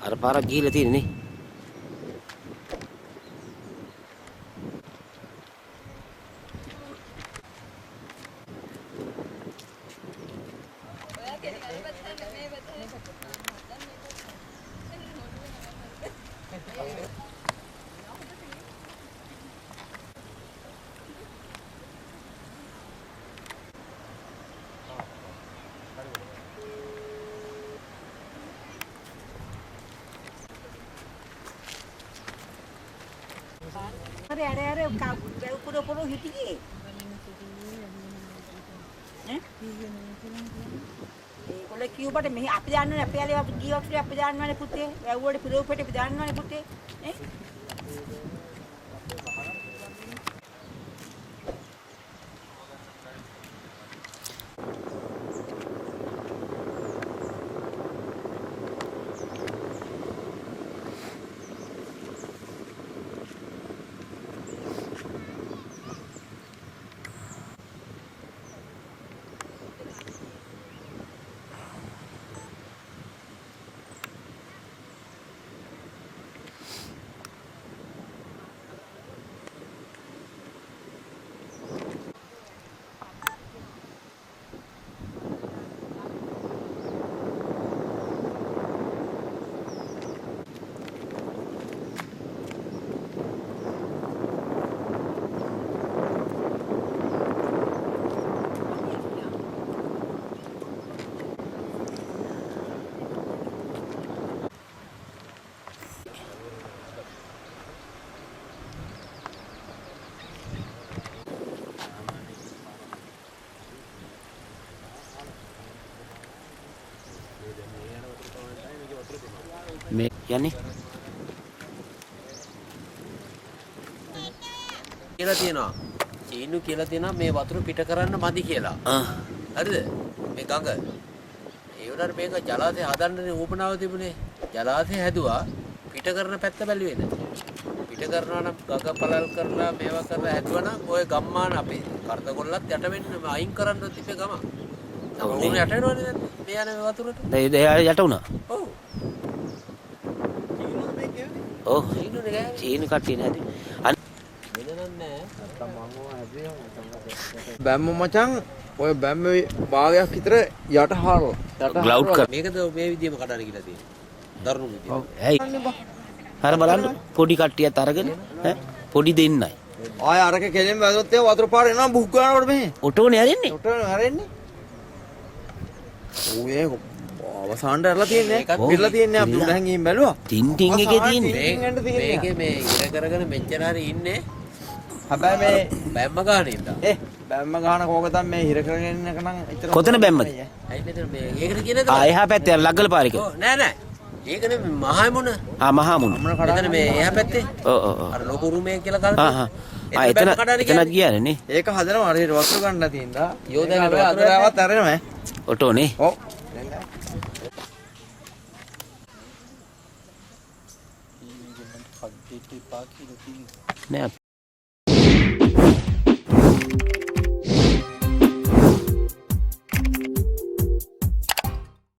අර පාරක් ගිහිල්ලා තියෙන්නේ නේ. අර පුරෝ හිටියේ ඒගොල්ලෝ කිව්වට මෙහි අපි දන්නවනේ අපේ යාළුවා ජීවත් වෙලා අපි දන්නවනේ පුතේ වැව්වඩ පිරෝපෙට අපි දන්නවනේ පුතේ නේ මේ යන්නේ කියලා තියෙනවා. චීනු කියලා තියෙනවා මේ වතුර පිට කරන්න මදි කියලා. හරිද? මේ ගඟ. ඒ වුණාට මේක ජලාශය හදන්නනේ ඌපනාව තිබුණේ. ජලාශය හැදුවා පිට කරන පැත්ත බැලුවේ නැහැ. පිට කරනවා නම් ගඟ පළල් කරලා මේවා කරලා හැදුවා නම් ඔය ගම්මාන අපේ කරදකොල්ලත් යට වෙන්න අයින් කරන්න තිබ්බේ ගම. උන් යට වෙනවනේ දැන් මේ යන මේ වතුරට. දැන් යට වුණා. ඔව්. ඔව් චීන කට්ටිය නේද? බැම්ම මචං ඔය බැම්ම භාගයක් විතර යට හාරලා ග්ලවුඩ් කර මේකද මේ විදියම කඩන කියලා තියෙන්නේ. දරුණු විදිය. ඔව් ඇයි අර බලන්න පොඩි කට්ටියත් අරගෙන ඈ පොඩි දෙන්නයි ආය අරක කෙලින් වැදුනොත් ඒ වතුර පාර එනවා බුක් ගන්නකොට මෙහෙ ඔටෝනේ හැරෙන්නේ ඔටෝනේ හැරෙන්නේ ඔය අවසානට අරලා තියන්නේ පිරලා තියන්නේ අපි උඩ හැංගීම් බැලුවා ටින් ටින් එකේ තියෙන්නේ මේකේ මේ ඉර කරගෙන මෙච්චර හරි ඉන්නේ හැබැයි මේ බැම්ම ගන්න ඉඳා බැම්ම ගහන කෝකතම් මේ හිර කරගෙන ඉන්න එක නම් එච්චර කොතන බැම්මද ඇයි මෙතන මේ ඒකට කියනද එහා පැත්තේ ලග්ගල පාරේ ඔව් නෑ නෑ ඒකනේ මහමුණ මහා මුණ මෙතන මේ එහා පැත්තේ ඔව් අර ලොකු රුමේ කියලා කල්පනා එතනත් ගියානේ නේ ඒක හදනවා හරියට වතුර ගන්න තියෙනවා යෝධාගේ වතුරවත් අරෙනවා ඔටෝනේ ඔව් නෑ